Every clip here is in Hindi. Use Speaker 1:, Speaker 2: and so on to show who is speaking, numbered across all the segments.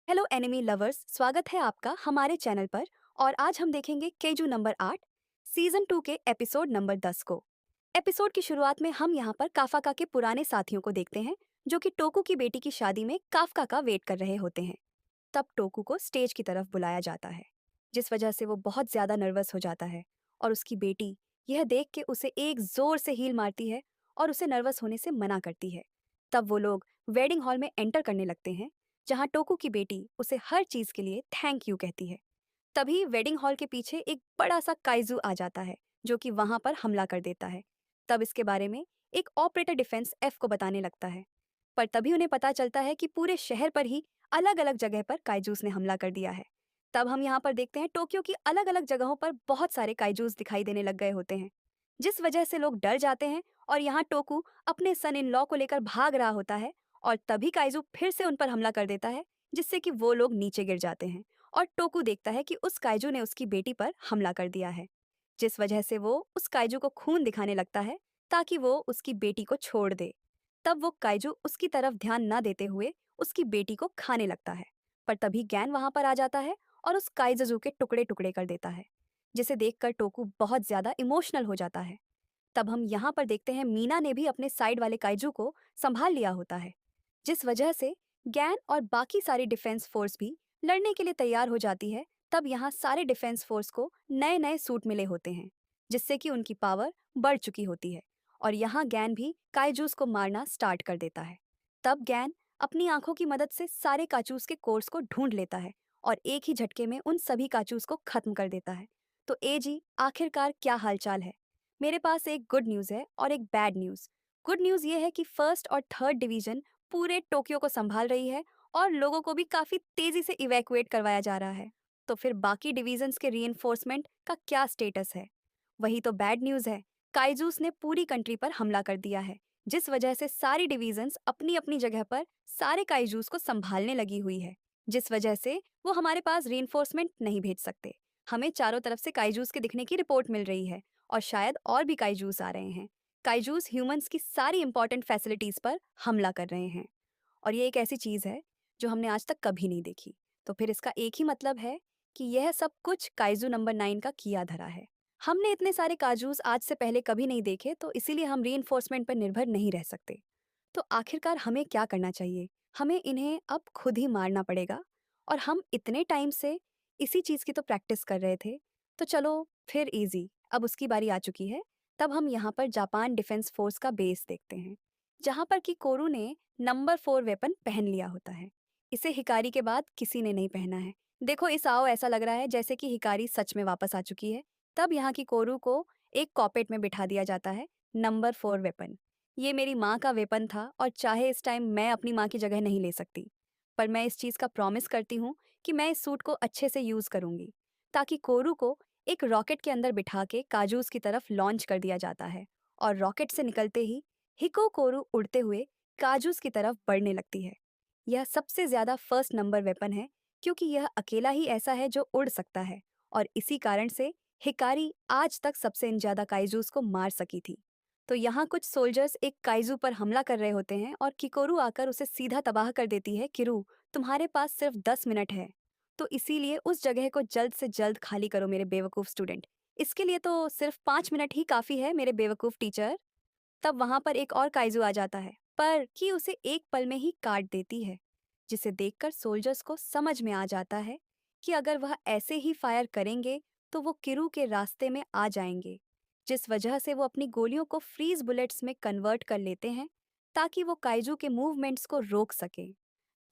Speaker 1: हेलो एनिमी लवर्स, स्वागत है आपका हमारे चैनल पर। और आज हम देखेंगे केजू नंबर 8 सीजन 2 के एपिसोड नंबर 10 को। एपिसोड की शुरुआत में हम यहाँ पर काफाका के पुराने साथियों को देखते हैं जो कि टोकू की बेटी की शादी में काफका का वेट कर रहे होते हैं। तब टोकू को स्टेज की तरफ बुलाया जाता है, जिस वजह से वो बहुत ज्यादा नर्वस हो जाता है। और उसकी बेटी यह देख के उसे एक जोर से हील मारती है और उसे नर्वस होने से मना करती है। तब वो लोग वेडिंग हॉल में एंटर करने लगते हैं, जहां टोकू की बेटी उसे हर चीज के लिए थैंक यू कहती है। तभी वेडिंग हॉल के पीछे एक बड़ा सा काइजू आ जाता है, जो कि वहां पर हमला कर देता है। तब इसके बारे में एक ऑपरेटर डिफेंस एफ को बताने लगता है। पर तभी उन्हें पता चलता है कि पूरे शहर पर ही अलग अलग जगह पर काइजूस ने हमला कर दिया है। तब हम यहाँ पर देखते हैं टोक्यो की अलग अलग जगहों पर बहुत सारे काइजूस दिखाई देने लग गए होते हैं, जिस वजह से लोग डर जाते हैं। और यहाँ टोकू अपने सन इन लॉ को लेकर भाग रहा होता है, और तभी काइजू फिर से उन पर हमला कर देता है, जिससे कि वो लोग नीचे गिर जाते हैं। और टोकू देखता है कि उस काइजू ने उसकी बेटी पर हमला कर दिया है, जिस वजह से वो उस काइजू को खून दिखाने लगता है ताकि वो उसकी बेटी को छोड़ दे। तब वो काइजू उसकी तरफ ध्यान न देते हुए उसकी बेटी को खाने लगता है। पर तभी गैन वहां पर आ जाता है और उस काइजू के टुकड़े टुकड़े कर देता है, जिसे देखकर टोकू बहुत ज्यादा इमोशनल हो जाता है। तब हम यहाँ पर देखते हैं मीना ने भी अपने साइड वाले काइजू को संभाल लिया होता है, जिस वजह से गैन और बाकी सारी डिफेंस फोर्स भी लड़ने के लिए तैयार हो जाती है। तब यहाँ सारे डिफेंस फोर्स को नए नए सूट मिले होते हैं, जिससे कि उनकी पावर बढ़ चुकी होती है। और यहाँ गैन भी काइजूस को मारना स्टार्ट कर देता है। तब गैन अपनी आंखों की मदद से सारे काचूस के कोर्स को ढूंढ लेता है और एक ही झटके में उन सभी काचूस को खत्म कर देता है। तो ए जी, आखिरकार क्या हालचाल है? मेरे पास एक गुड न्यूज़ है और एक बैड न्यूज़। गुड न्यूज़ ये है कि फर्स्ट और थर्ड डिवीजन पूरे टोक्यो को संभाल रही है और लोगों को भी काफ़ी तेज़ी से इवैक्यूएट करवाया जा रहा है। तो फिर बाकी डिवीजन्स के रीइंफोर्समेंट का क्या स्टेटस है? वही तो बैड न्यूज़ है। काइजूस ने पूरी कंट्री पर हमला कर दिया है, जिस वजह से सारी डिवीजन्स अपनी अपनी जगह पर सारे काइजूस को संभालने लगी हुई है, जिस वजह से वो हमारे पास रीइंफोर्समेंट नहीं भेज सकते। हमें चारों तरफ से काइजूस के दिखने की रिपोर्ट मिल रही है, और शायद और भी काइजूस आ रहे हैं। काइजूस ह्यूमंस की सारी इंपॉर्टेंट फैसिलिटीज पर हमला कर रहे हैं, और ये एक ऐसी चीज है जो हमने आज तक कभी नहीं देखी। तो फिर इसका एक ही मतलब है कि यह सब कुछ काइजू नंबर 9 का किया धरा है। हमने इतने सारे काजूस आज से पहले कभी नहीं देखे, तो इसीलिए हम रीइंफोर्समेंट पर निर्भर नहीं रह सकते। तो आखिरकार हमें क्या करना चाहिए? हमें इन्हें अब खुद ही मारना पड़ेगा। और हम इतने टाइम से इसी चीज़ की तो प्रैक्टिस कर रहे थे। तो चलो फिर इजी, अब उसकी बारी आ चुकी है। तब हम यहाँ पर जापान डिफेंस फोर्स का बेस देखते हैं, जहाँ पर कि कोरू ने नंबर 4 वेपन पहन लिया होता है। इसे हिकारी के बाद किसी ने नहीं पहना है। देखो इस आओ, ऐसा लग रहा है जैसे कि हिकारी सच में वापस आ चुकी है। तब यहाँ की कोरू को एक कॉपेट में बिठा दिया जाता है नंबर 4 वेपन। ये मेरी माँ का वेपन था, और चाहे इस टाइम मैं अपनी माँ की जगह नहीं ले सकती, पर मैं इस चीज़ का प्रॉमिस करती हूँ कि मैं इस सूट को अच्छे से यूज़ करूँगी। ताकि कोरू को एक रॉकेट के अंदर बिठा के काजूस की तरफ लॉन्च कर दिया जाता है, और रॉकेट से निकलते ही हिको कोरू उड़ते हुए काजूस की तरफ बढ़ने लगती है। यह सबसे ज़्यादा फर्स्ट नंबर वेपन है, क्योंकि यह अकेला ही ऐसा है जो उड़ सकता है, और इसी कारण से हिकारी आज तक सबसे ज़्यादा काइजूस को मार सकी थी। तो यहाँ कुछ सोल्जर्स एक काइजू पर हमला कर रहे होते हैं, और किकोरू आकर उसे सीधा तबाह कर देती है। किरू, तुम्हारे पास सिर्फ 10 मिनट है, तो इसीलिए उस जगह को जल्द से जल्द खाली करो मेरे बेवकूफ़ स्टूडेंट। इसके लिए तो सिर्फ 5 मिनट ही काफ़ी है मेरे बेवकूफ़ टीचर। तब वहां पर एक और काइजू आ जाता है, पर कि उसे एक पल में ही काट देती है, जिसे देखकर सोल्जर्स को समझ में आ जाता है कि अगर वह ऐसे ही फायर करेंगे तो वो किरू के रास्ते में आ जाएंगे, जिस वजह से वो अपनी गोलियों को फ्रीज बुलेट्स में कन्वर्ट कर लेते हैं ताकि वो काइजू के मूवमेंट्स को रोक सके।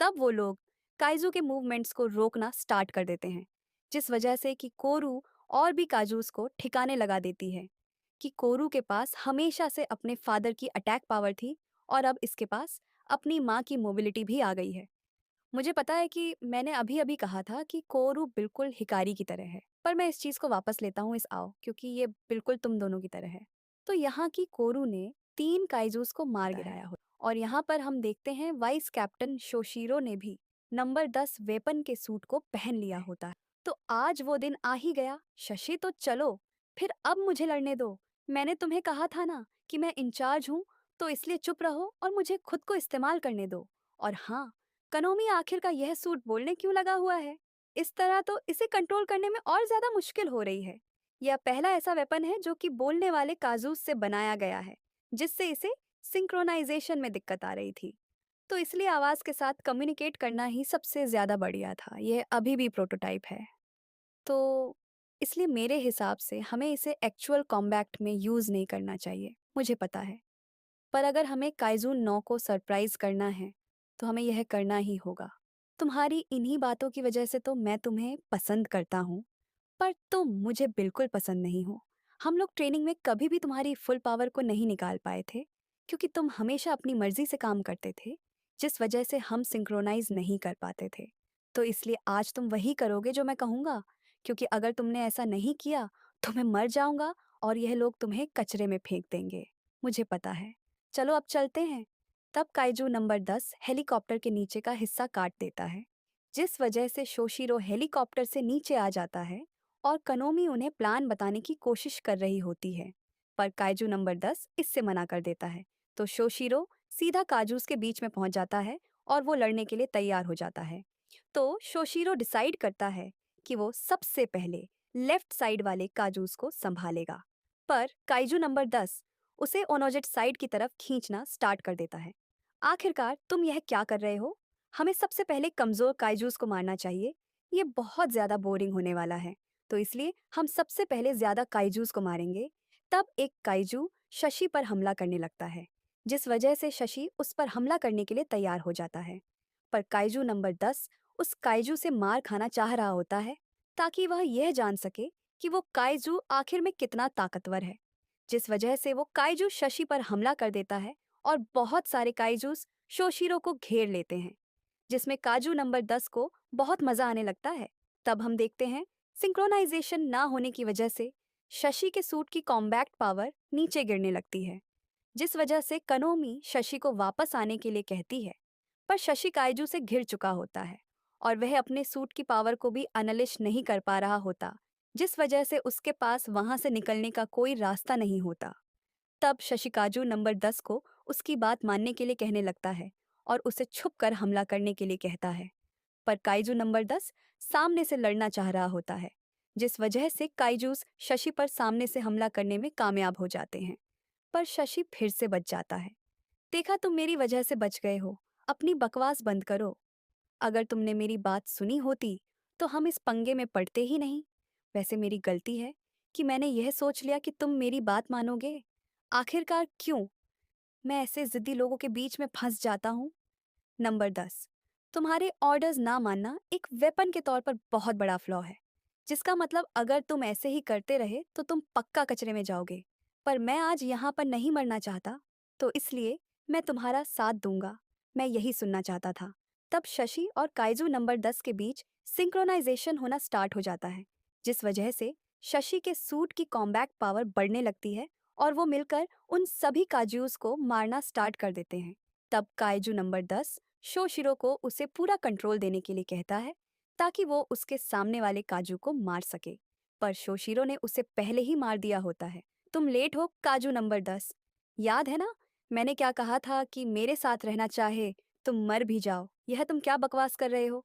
Speaker 1: तब वो लोग काइजू के मूवमेंट्स को रोकना स्टार्ट कर देते हैं, जिस वजह से कि कोरू और भी काजूस को ठिकाने लगा देती है कि कोरू के पास हमेशा से अपने फादर की अटैक पावर थी, और अब इसके पास अपनी माँ की मोबिलिटी भी आ गई है। मुझे पता है कि मैंने अभी अभी कहा था कि कोरू बिल्कुल हिकारी की तरह है, पर मैं इस चीज़ को वापस लेता हूँ इस आओ, क्योंकि ये बिल्कुल तुम दोनों की तरह है। तो यहाँ की कोरू ने 3 काइजूस को मार गिराया हो, और यहाँ पर हम देखते हैं वाइस कैप्टन शोशीरो ने भी नंबर 10 वेपन के सूट को पहन लिया होता है। तो आज वो दिन आ ही गया। शशि, तो चलो फिर अब मुझे लड़ने दो। मैंने तुम्हें कहा था ना कि मैं इंचार्ज हूँ, तो इसलिए चुप रहो और मुझे खुद को इस्तेमाल करने दो। और हाँ, कनोमी आखिर का यह सूट बोलने क्यों लगा हुआ है? इस तरह तो इसे कंट्रोल करने में और ज्यादा मुश्किल हो रही है। यह पहला ऐसा वेपन है जो कि बोलने वाले काजूस से बनाया गया है, जिससे इसे सिंक्रोनाइजेशन में दिक्कत आ रही थी। तो इसलिए आवाज के साथ कम्युनिकेट करना ही सबसे ज्यादा बढ़िया था। यह अभी भी प्रोटोटाइप है। तो इसलिए मेरे हिसाब से हमें इसे एक्चुअल कॉम्बैक्ट में यूज नहीं करना चाहिए, मुझे पता है। पर अगर हमें काइज़ू 9 को सरप्राइज़ करना है, तो हमें यह करना ही होगा। तुम्हारी इन्हीं बातों की वजह से तो मैं तुम्हें पसंद करता हूँ, पर तुम मुझे बिल्कुल पसंद नहीं हो। हम लोग ट्रेनिंग में कभी भी तुम्हारी फुल पावर को नहीं निकाल पाए थे, क्योंकि तुम हमेशा अपनी मर्ज़ी से काम करते थे, जिस वजह से हम सिंक्रोनाइज़ नहीं कर पाते थे। तो इसलिए आज तुम वही करोगे जो मैं कहूँगा, क्योंकि अगर तुमने ऐसा नहीं किया, तो मैं मर जाऊँगा और यह लोग तुम्हें कचरे में फेंक देंगे। मुझे पता है। चलो अब चलते हैं। तब काइजू नंबर 10 हेलीकॉप्टर के नीचे का हिस्सा काट देता है, जिस वजह से शोशिरो हेलीकॉप्टर से नीचे आ जाता है और कनोमी उन्हें प्लान बताने की कोशिश कर रही होती है। पर काइजू नंबर 10 इससे मना कर देता है। तो शोशिरो सीधा काजूस के बीच में पहुंच जाता है और वो लड़ने के लिए तैयार हो जाता है। तो शोशिरो डिसाइड करता है कि वो सबसे पहले लेफ्ट साइड वाले काजूस को संभालेगा। पर काइजू नंबर 10 उसे ओनोजेट साइड की तरफ खींचना स्टार्ट कर देता है। आखिरकार तुम यह क्या कर रहे हो? हमें सबसे पहले कमजोर काइजूस को मारना चाहिए। ये बहुत ज्यादा बोरिंग होने वाला है। तो इसलिए हम सबसे पहले ज्यादा काइजूस को मारेंगे। तब एक काइजू शशि पर हमला करने लगता है, जिस वजह से शशि उस पर हमला करने के लिए तैयार हो जाता है। पर काइजू नंबर 10 उस काइजू से मार खाना चाह रहा होता है, ताकि वह यह जान सके कि वो काइजू आखिर में कितना ताकतवर है। जिस वजह से वो काइजू शशि पर हमला कर देता है और बहुत सारे काइजूस शोशिरो को घेर लेते हैं, जिसमें काजू नंबर 10 को बहुत मजा आने लगता है। तब हम देखते हैं सिंक्रोनाइजेशन ना होने की वजह से शशि के सूट की कॉम्बैक्ट पावर नीचे गिरने लगती है, जिस वजह से कनोमी शशि को वापस आने के लिए कहती है। पर शशि काइजू से घिर चुका होता है और वह अपने सूट की पावर को भी अनलिश नहीं कर पा रहा होता, जिस वजह से उसके पास वहां से निकलने का कोई रास्ता नहीं होता। तब शशिकाजू नंबर 10 को उसकी बात मानने के लिए कहने लगता है और उसे छुप कर हमला करने के लिए कहता है। पर काइजू नंबर 10 सामने से लड़ना चाह रहा होता है, जिस वजह से काइजूस शशि पर सामने से हमला करने में कामयाब हो जाते हैं। पर शशि फिर से बच जाता है। देखा, तुम मेरी वजह से बच गए हो। अपनी बकवास बंद करो। अगर तुमने मेरी बात सुनी होती, तो हम इस पंगे में पड़ते ही नहीं। वैसे मेरी गलती है कि मैंने यह सोच लिया कि तुम मेरी बात मानोगे। आखिरकार क्यों मैं ऐसे जिद्दी लोगों के बीच में फंस जाता हूँ? नंबर 10, तुम्हारे ऑर्डर्स ना मानना एक वेपन के तौर पर बहुत बड़ा फ्लॉ है, जिसका मतलब अगर तुम ऐसे ही करते रहे तो तुम पक्का कचरे में जाओगे। पर मैं आज यहाँ पर नहीं मरना चाहता, तो इसलिए मैं तुम्हारा साथ दूंगा। मैं यही सुनना चाहता था। तब शशि और काइजू नंबर 10 के बीच सिंक्रोनाइजेशन होना स्टार्ट हो जाता है, जिस वजह से शशि के सूट की कॉम्बैक्ट पावर बढ़ने लगती है और वो मिलकर उन सभी काजूस को मारना स्टार्ट कर देते हैं। तब काइजू नंबर 10 शोशिरो को उसे पूरा कंट्रोल देने के लिए कहता है, ताकि वो उसके सामने वाले काजू को मार सके। पर शोशिरो ने उसे पहले ही मार दिया होता है। तुम लेट हो काजू नंबर 10। याद है ना, मैंने क्या कहा था कि मेरे साथ रहना चाहे तुम मर भी जाओ। यह तुम क्या बकवास कर रहे हो?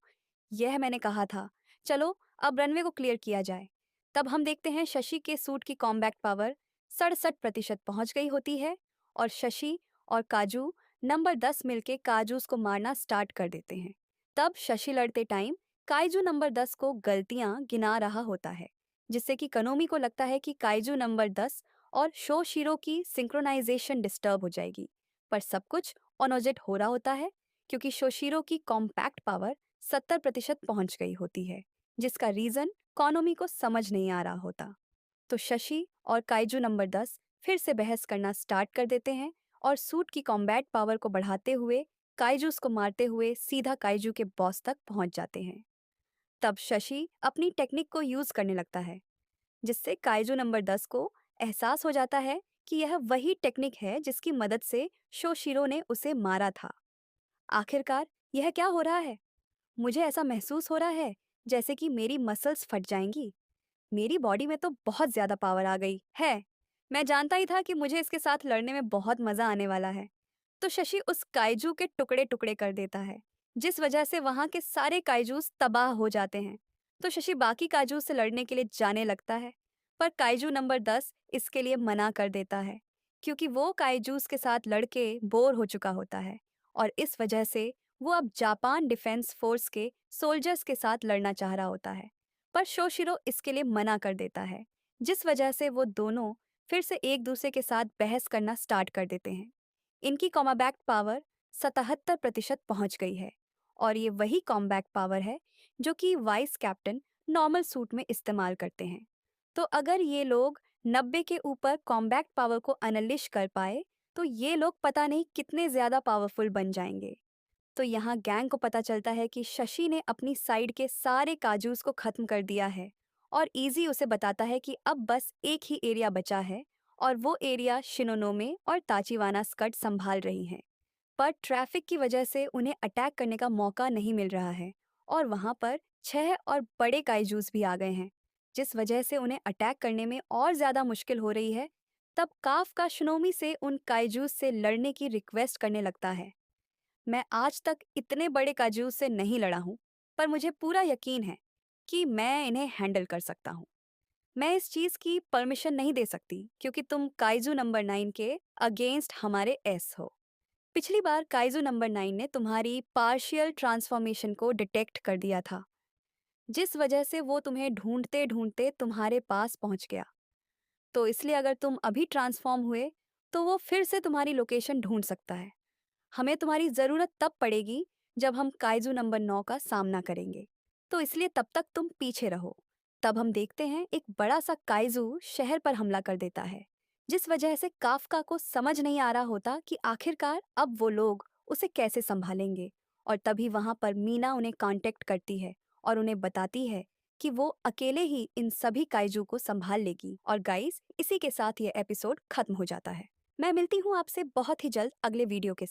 Speaker 1: यह मैंने कहा था। चलो अब रनवे को क्लियर किया जाए। तब हम देखते हैं शशि के सूट की कॉम्बैक्ट पावर 67% पहुंच गई होती है और शशि और काजू नंबर 10 मिलके काजूस को मारना स्टार्ट कर देते हैं। तब शशि लड़ते टाइम काइजू नंबर 10 को गलतियां गिना रहा होता है, जिससे कि कनोमी को लगता है कि काइजू नंबर 10 और शोशिरो की सिंक्रोनाइजेशन डिस्टर्ब हो जाएगी। पर सब कुछ ओनोजेट हो रहा होता है, क्योंकि शोशिरो की कॉम्पैक्ट पावर 70% पहुंच गई होती है, जिसका रीजन कॉनोमी को समझ नहीं आ रहा होता। तो शशि और काइजू नंबर 10 फिर से बहस करना स्टार्ट कर देते हैं और सूट की कॉम्बैट पावर को बढ़ाते हुए काइजूस को मारते हुए सीधा काइजू के बॉस तक पहुंच जाते हैं। तब शशि अपनी टेक्निक को यूज करने लगता है, जिससे काइजू नंबर 10 को एहसास हो जाता है कि यह वही टेक्निक है जिसकी मदद से शोशिरो ने उसे मारा था। आखिरकार यह क्या हो रहा है? मुझे ऐसा महसूस हो रहा है जैसे कि मेरी मसल्स फट जाएंगी। मेरी बॉडी में तो बहुत ज्यादा पावर आ गई है। मैं जानता ही था कि मुझे इसके साथ लड़ने में बहुत मजा आने वाला है। तो शशि उस काइजू के टुकड़े टुकड़े कर देता है, जिस वजह से वहाँ के सारे काइजूस तबाह हो जाते हैं। तो शशि बाकी काइजू से लड़ने के लिए जाने लगता है, पर काइजू नंबर 10 इसके लिए मना कर देता है, क्योंकि वो काइजूस के साथ लड़के बोर हो चुका होता है और इस वजह से वो अब जापान डिफेंस फोर्स के सोल्जर्स के साथ लड़ना चाह रहा होता है। पर शोशिरो इसके लिए मना कर देता है, जिस वजह से वो दोनों फिर से एक दूसरे के साथ बहस करना स्टार्ट कर देते हैं। इनकी कॉम्बैक्ट पावर 77% पहुंच गई है और ये वही कॉम्बैक्ट पावर है जो कि वाइस कैप्टन नॉर्मल सूट में इस्तेमाल करते हैं। तो अगर ये लोग 90 के ऊपर कॉम्बैक्ट पावर को अनलिश कर पाए तो ये लोग पता नहीं कितने ज़्यादा पावरफुल बन जाएंगे। तो यहाँ गैंग को पता चलता है कि शशि ने अपनी साइड के सारे काजूस को खत्म कर दिया है और इजी उसे बताता है कि अब बस एक ही एरिया बचा है और वो एरिया शिनोनोमे और ताचिवाना स्कट संभाल रही हैं। पर ट्रैफिक की वजह से उन्हें अटैक करने का मौका नहीं मिल रहा है और वहां पर 6 और बड़े काइजूस भी आ गए हैं, जिस वजह से उन्हें अटैक करने में और ज्यादा मुश्किल हो रही है। तब काफ का शिनोमी से उन काइजूस से लड़ने की रिक्वेस्ट करने लगता है। मैं आज तक इतने बड़े काइजूस से नहीं लड़ा हूँ, पर मुझे पूरा यकीन है कि मैं इन्हें हैंडल कर सकता हूँ। मैं इस चीज की परमिशन नहीं दे सकती क्योंकि तुम काइजू नंबर 9 के अगेंस्ट हमारे एस हो। पिछली बार काइजू नंबर 9 ने तुम्हारी पार्शियल ट्रांसफॉर्मेशन को डिटेक्ट कर दिया था, जिस वजह से वो तुम्हें ढूंढते ढूंढते तुम्हारे पास पहुंच गया। तो इसलिए अगर तुम अभी ट्रांसफॉर्म हुए तो वो फिर से तुम्हारी लोकेशन ढूंढ सकता है। हमें तुम्हारी ज़रूरत तब पड़ेगी जब हम काइजू नंबर 9 का सामना करेंगे। तो इसलिए तब तक तुम पीछे रहो। तब हम देखते हैं एक बड़ा सा काइजू शहर पर हमला कर देता है, जिस वजह से काफका को समझ नहीं आ रहा होता कि आखिरकार अब वो लोग उसे कैसे संभालेंगे। और तभी वहां पर मीना उन्हें कांटेक्ट करती है और उन्हें बताती है कि वो अकेले ही इन सभी काइजू को संभाल लेगी। और गाइस, इसी के साथ ये एपिसोड खत्म हो जाता है। मैं मिलती हूँ आपसे बहुत ही जल्द अगले वीडियो के साथ।